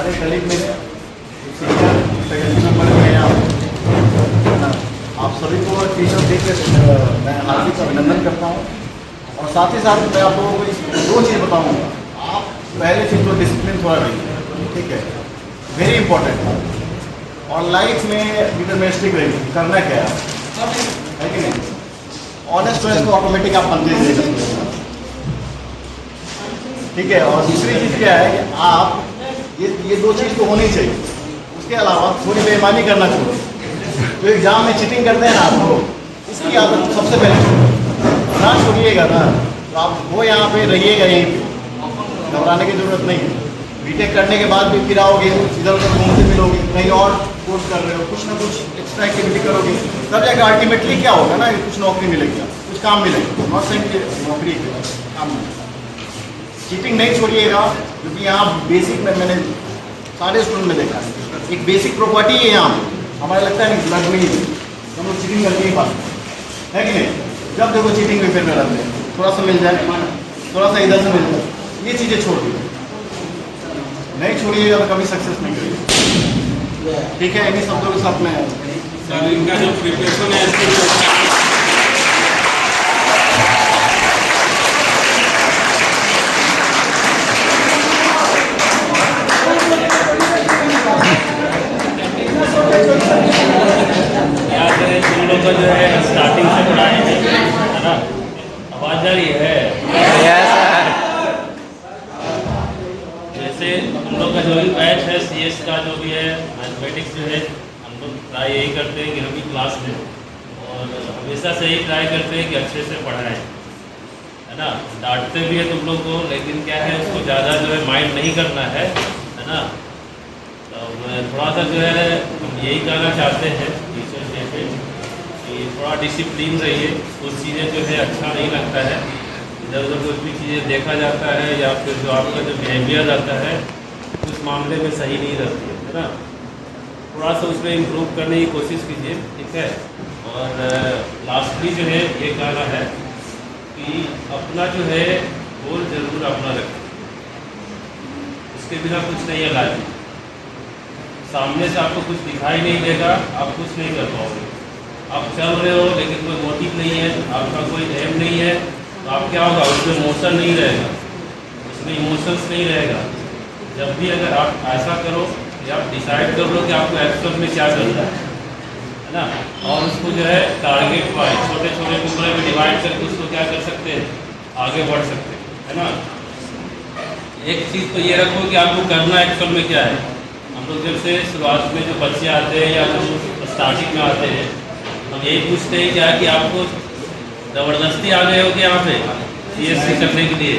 हमारे कलीग में senior faculty member हैं आप सभी को टीचर देख कर मैं हार्दिक अभिनंदन करता हूँ। और साथ ही साथ मैं आप लोगों को दो चीज़ बताऊँगा। आप पहले चीज़ तो डिसिप्लिन थोड़ा रहिए, ठीक है, वेरी इंपॉर्टेंट। और लाइफ में डिटरमिनिस्टिक रहिए, करना क्या है कि नहीं। ऑनेस्ट स्टूडेंट को ऑटोमेटिक आप बनते ही सकते, ठीक है। और दूसरी चीज़ क्या है कि आप ये दो चीज़ तो होनी चाहिए। उसके अलावा थोड़ी बेईमानी करना चाहिए। तो एग्जाम में चीटिंग करते हैं ना आप लोग, इसकी आदत सबसे पहले छोड़िए, ना छोड़िएगा ना तो आप वो यहाँ पे रहिएगा, यहीं पे घबराने की ज़रूरत नहीं है। बीटेक करने के बाद भी फिर आओगे, इधर उधर घूमते मिलोगे, कहीं और कोर्स कर रहे हो, कुछ ना कुछ एक्स्ट्रा एक्टिविटी करोगे, तब जाकर अल्टीमेटली क्या होगा ना, कुछ नौकरी मिलेगी, कुछ काम मिलेगा, नॉट सेम नौकरी काम मिलेगा। चीटिंग नहीं छोड़िएगा, क्योंकि यहाँ बेसिक में मैंने सारे स्टूडेंट में देखा है, एक बेसिक प्रॉपर्टी है यहाँ हमारा लगता है नहीं लग नहीं, हम लोग चीटिंग करके ही पाते है कि नहीं। जब देखो चीटिंग में फिर में रहते हैं, थोड़ा सा मिल जाए, थोड़ा सा इधर से मिल जाए, ये चीज़ें छोड़ दीजिए, नहीं छोड़िएगा तो कभी सक्सेस नहीं करिएगा, ठीक है। इन्हीं शब्दों के साथ में इनका जो प्रिपरेशन है जो है स्टार्टिंग से पढ़ाए हैं, है ना, आवाज आ रही है। जैसे हम लोग का जो भी बैच है CS का जो भी है, मैथमेटिक्स जो है, हम लोग ट्राई यही करते हैं कि हम ही क्लास में और हमेशा से ही ट्राई करते हैं कि अच्छे से पढ़ाएं, है ना। डांटते भी है तुम लोग को, लेकिन क्या है उसको ज़्यादा जो है माइंड नहीं करना है ना। तो थोड़ा सा जो है हम यही कहना चाहते हैं टीचर जैसे कि थोड़ा डिसिप्लिन रहिए। कुछ चीज़ें जो है अच्छा नहीं लगता है, इधर उधर कुछ भी चीज़ें देखा जाता है या फिर जो आपका जो बिहेवियर रहता है उस मामले में सही नहीं रहती है ना। थोड़ा सा उसमें इम्प्रूव करने की कोशिश कीजिए, ठीक है। और लास्टली जो है ये कहना है कि अपना जो है गोल जरूर अपना रखें, उसके बिना कुछ नहीं है लाइफ में। सामने से आपको कुछ दिखाई नहीं देगा, आप कुछ नहीं कर पाओगे। आप चल रहे हो लेकिन कोई मोटिव नहीं है, आपका कोई एम नहीं है, तो आप क्या होगा, उसमें मोशन नहीं रहेगा, उसमें इमोशंस नहीं रहेगा। जब भी अगर आप ऐसा करो कि आप डिसाइड कर लो कि आपको एक्चुअल में क्या करना है ना, और उसको जो है टारगेट वाइज छोटे छोटे टुकड़े में डिवाइड करके उसको क्या कर सकते हैं, आगे बढ़ सकते हैं, है ना। एक चीज़ तो ये रखो कि आपको करना एक्चुअल में क्या है। हम लोग जब से शुरुआत में जो बच्चे आते हैं या जो स्टार्टिंग में आते हैं, हम यही पूछते हैं क्या कि आपको ज़बरदस्ती आ गए हो कि यहाँ पे CSC करने के लिए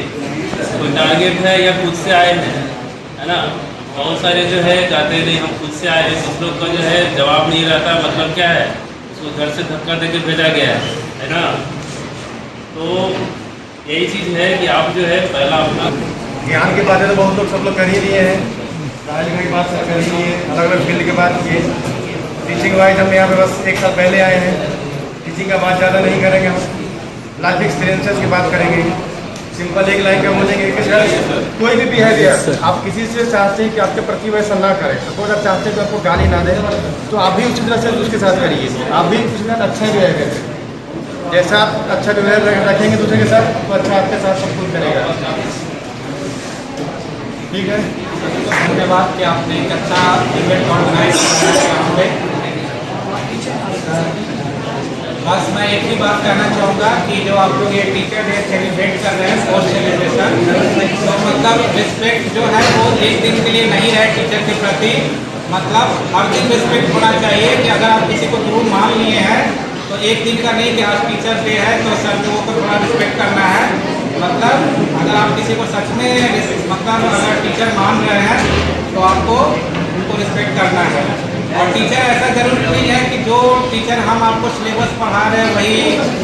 कोई टारगेट है या खुद से आए हैं, है ना। बहुत सारे जो है कहते नहीं हम खुद से आए हैं, कुछ लोग का जो है जवाब नहीं रहता, मतलब क्या है उसको घर से धक्का देकर भेजा गया है ना। तो यही चीज़ है कि आप जो है पहला अपना ज्ञान की बातें तो बहुत लोग सब लोग कर ही लिए हैं, पढ़ाई लिखाई की बात कर ही लिए, अलग अलग फील्ड की बात किए। टीचिंग वाइज हम यहाँ पे बस एक साल पहले आए हैं, टीचिंग का बात ज़्यादा नहीं करेंगे, हम लाइफ एक्सपीरियंसेस की बात करेंगे। सिंपल एक लाइन का बोलेंगे कि सर कोई भी बिहेवियर आप किसी से चाहते हैं कि आपके प्रति वैसा ना करें, सपोज आप चाहते हैं कि आपको गाली ना दें, तो आप भी उसी तरह से उसके साथ करिए, आप भी उसके साथ अच्छा बिहेवियर करें। जैसा आप अच्छा बिहेवियर रखेंगे दूसरे के साथ, तो अच्छा आपके साथ सब कुछ करेगा, ठीक है। धन्यवाद कि आपने एक अच्छा इवेंट ऑर्गेनाइज किया। बस मैं एक ही बात कहना चाहूँगा कि जो आप लोग ये टीचर डे सेलिब्रेट कर रहे हैं, पोस्ट सेलिब्रेशन, तो मतलब रिस्पेक्ट जो है वो एक दिन के लिए नहीं रहे टीचर के प्रति, मतलब हर दिन रिस्पेक्ट होना चाहिए। कि अगर आप किसी को गुरु मान लिए हैं तो एक दिन का नहीं कि आज टीचर डे है तो सर लोगों को थोड़ा रिस्पेक्ट करना है। मतलब अगर आप किसी को सच में मतलब अगर टीचर मान रहे हैं तो आपको उनको रिस्पेक्ट करना है। और टीचर ऐसा जरूरी नहीं है कि जो टीचर हम आपको सिलेबस पढ़ा रहे हैं वही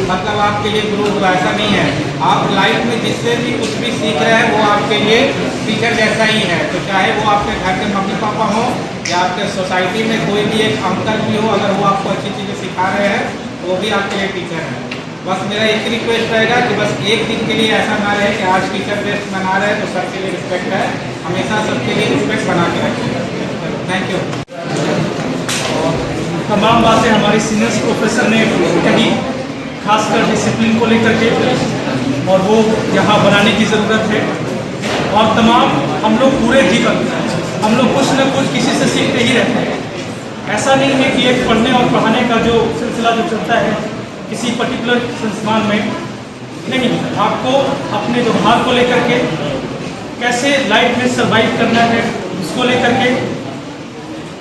मतलब आपके लिए गुरु हुआ, ऐसा नहीं है। आप लाइफ में जिससे भी कुछ भी सीख रहे हैं वो आपके लिए टीचर जैसा ही है। तो चाहे वो आपके घर के मम्मी पापा हों या आपके सोसाइटी में कोई भी एक अंकल भी हो, अगर वो आपको अच्छी चीज़ें सिखा रहे हैं तो वो भी आपके लिए टीचर है। बस मेरा एक रिक्वेस्ट रहेगा कि बस एक दिन के लिए ऐसा ना रहे कि आज टीचर डे मना रहे हैं तो सबके लिए रिस्पेक्ट है, हमेशा सबके लिए रिस्पेक्ट बना के रखें। Thank you. तमाम बातें हमारे सीनियर्स प्रोफेसर ने कही, खासकर डिसिप्लिन को लेकर के, और वो यहाँ बनाने की ज़रूरत है। और तमाम हम लोग पूरे जीवन हम लोग कुछ न कुछ किसी से सीखते ही रहते हैं। ऐसा नहीं है कि एक पढ़ने और पढ़ाने का जो सिलसिला जो चलता है किसी पर्टिकुलर संस्थान में, नहीं, आपको अपने व्यवहार को लेकर के, कैसे लाइफ में सर्वाइव करना है उसको लेकर के,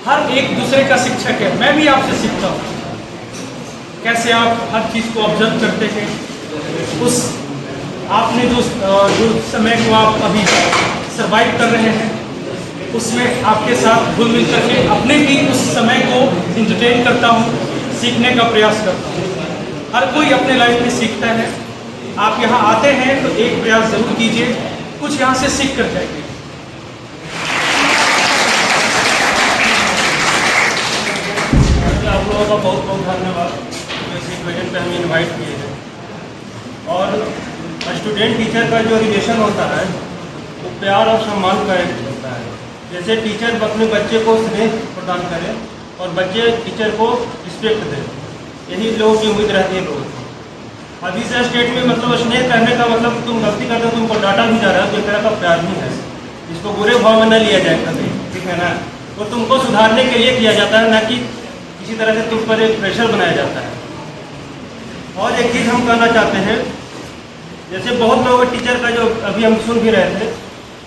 हर एक दूसरे का शिक्षक है। मैं भी आपसे सीखता हूँ कैसे आप हर चीज़ को ऑब्जर्व करते हैं। उस आपने जो समय को आप अभी सर्वाइव कर रहे हैं उसमें आपके साथ घुल मिल करके अपने भी उस समय को इंटरटेन करता हूँ, सीखने का प्रयास करता हूँ। हर कोई अपने लाइफ में सीखता है। आप यहाँ आते हैं तो एक प्रयास ज़रूर कीजिए, कुछ यहाँ से सीख कर जाइए। आप लोगों का बहुत बहुत धन्यवाद जो इस इवेंट पे हमें इनवाइट किए हैं। और स्टूडेंट टीचर का जो रिलेशन होता है वो प्यार और सम्मान का एक होता है। जैसे टीचर अपने बच्चे को स्नेह प्रदान करें और बच्चे टीचर को रिस्पेक्ट दें, यही लोगों की उम्मीद रहती है लोगों को। अभी से स्टेट में मतलब स्नेह करने का मतलब तुम गलती करते हो, तुमको डांटा भी जा रहा है तो एक तरह का प्यार नहीं है, इसको बुरे भाव में न लिया जाए कभी, ठीक है ना। वो तुमको सुधारने के लिए किया जाता है, ना कि किसी तरह से तुम पर एक प्रेशर बनाया जाता है। और एक चीज़ हम कहना चाहते हैं, जैसे बहुत लोग टीचर का जो अभी हम सुन भी रहे थे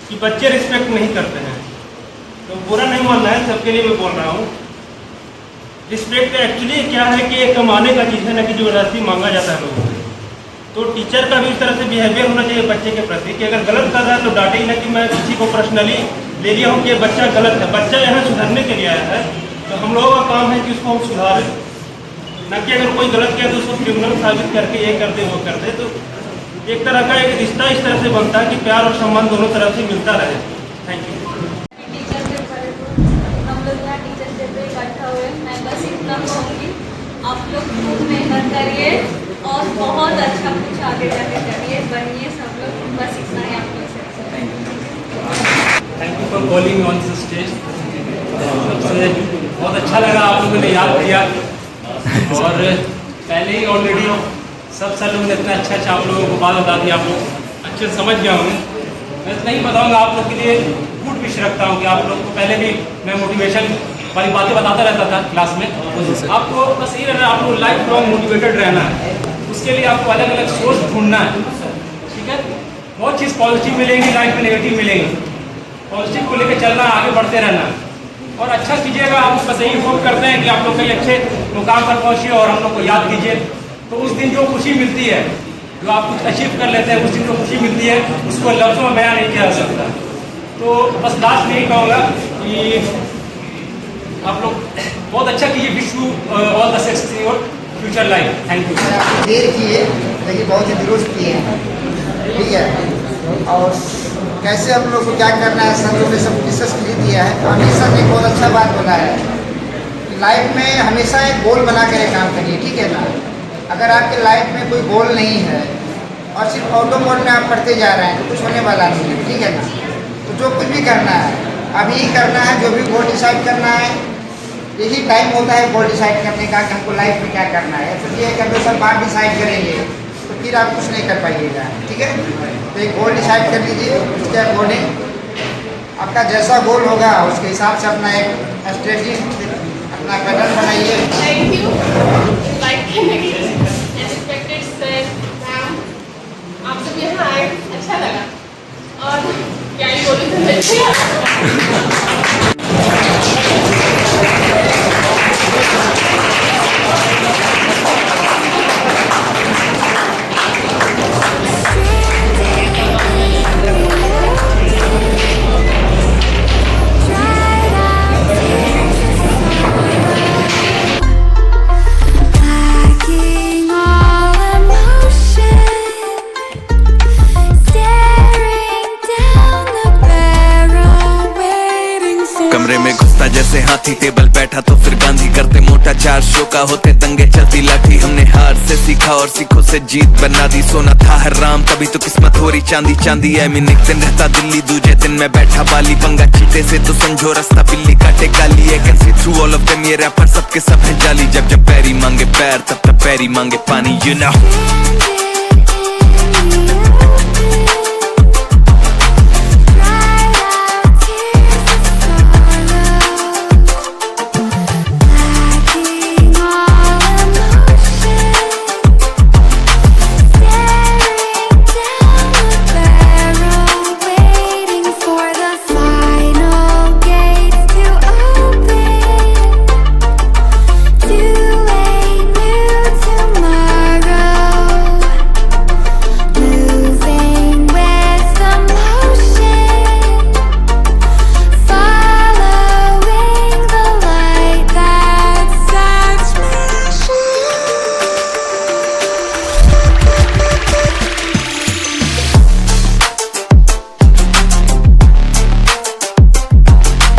कि बच्चे रिस्पेक्ट नहीं करते हैं, तो बुरा नहीं मानना है, सबके लिए मैं बोल रहा हूँ। रिस्पेक्ट एक्चुअली क्या है कि एक कमाने का चीज़ है, ना कि ज़बरदस्ती मांगा जाता है लोगों से। तो टीचर का भी इस तरह से बिहेवियर होना चाहिए बच्चे के प्रति कि अगर गलत कर रहा है तो डांटे ही ना कि मैं किसी को पर्सनली ले लिया हूँ कि बच्चा गलत है। बच्चा यहाँ सुधरने के लिए आया है, तो हम लोगों का काम है कि उसको हम सुधारें, न कि अगर कोई गलत किया तो उसको क्रिमिनल साबित करके ये कर दे वो कर दे। तो एक तरह का एक रिश्ता इस तरह से बनता है कि प्यार और सम्मान दोनों तरफ से मिलता रहे। Thank you. टीचर डे पर हम लोग यहाँ टीचर डे पे इकट्ठा हुए, मैं बस इतना कहूँगी, आप लोग खूब मेहनत करिए और बहुत अच्छा कुछ आगे जाके करिए, बनिए सब लोग। बस इतना ही आप लोग से। Thank you for calling on this stage. बहुत अच्छा लगा आप लोगों ने याद किया, और पहले ही ऑलरेडी सब सर लोगों ने इतना अच्छा आप लोगों को बात बता दिया, आप लोग अच्छे से समझ गया हूँ। मैं इतना ही बताऊँगा आप लोग के लिए, गुड विश रखता हूँ कि आप लोग को पहले भी मैं मोटिवेशन वाली बातें बताता रहता था क्लास में। आपको बस यही रहना, आपको लाइफ लॉन्ग मोटिवेटेड रहना है। उसके लिए आपको अलग अलग सोर्स ढूंढना है, ठीक है। बहुत चीज़ पॉजिटिव मिलेंगी लाइफ में, नेगेटिव मिलेंगी। पॉजिटिव को लेकर चलना, आगे बढ़ते रहना और अच्छा कीजिएगा। आप बस यही होप करते हैं कि आप लोग कहीं अच्छे मुकाम पर पहुँचिए और हम लोग को याद कीजिए। तो उस दिन जो खुशी मिलती है, जो आप कुछ अचीव कर लेते हैं, उस दिन जो खुशी मिलती है उसको लफ्ज़ों में बयान नहीं किया जा सकता। तो बस लास्ट में यही कहूँगा कि आप लोग बहुत अच्छा कीजिए। Wish you all the success in your future life. Thank you. देर किए लेकिन बहुत ही दुरुस्त किए हैं, ठीक है। और कैसे हम लोग को क्या करना है सब लोग ने सब डिस्कस कर दिया है। हमेशा एक बहुत अच्छा बात बोला है कि लाइफ में हमेशा एक गोल बना कर काम करिए, ठीक है ना। अगर आपके लाइफ में कोई गोल नहीं है और सिर्फ ऑटो मोड में आप पढ़ते जा रहे हैं तो कुछ होने वाला नहीं है, ठीक है ना। तो जो कुछ भी करना है अभी करना है, जो भी गोल डिसाइड करना है, यही टाइम होता है गोल डिसाइड करने का कि हमको लाइफ में क्या करना है। फिर ये कर दो सब बात डिसाइड करेंगे तो फिर आप कुछ नहीं कर पाइएगा, ठीक है। तो एक गोल डिसाइड कर लीजिए, उसके अकॉर्डिंग आपका जैसा गोल होगा उसके हिसाब से अपना एक स्ट्रेटजी, अपना पैटर्न बनाइए। थैंक यू लाइक करने के लिए। रिस्पेक्टेड सर, मैम, आप सब यहाँ आए, अच्छा लगा। और क्या ही बोलूं, तो अच्छे Lacking all emotion, staring down the barrel, waiting for. कमरे में घुसता जैसे हाथी, टेबल बैठा तो फिर गांधी, करते मोटा 4 शो का होते दंगे, चलती लाठी। हमने हार से सीखा और सीखों से जीत बना दी। सोना था हराम तभी तो किस्मत हो रही चांदी चांदी। I mean एक दिन रहता दिल्ली दूजे दिन मैं बैठा बाली। पंगा चीते से तो समझो रास्ता बिल्ली काटे काली। I can see through all of them, ये रैपर सबके सब है जाली। जब जब पैरी मांगे पैर तब तब पैरी मांगे पानी, you know।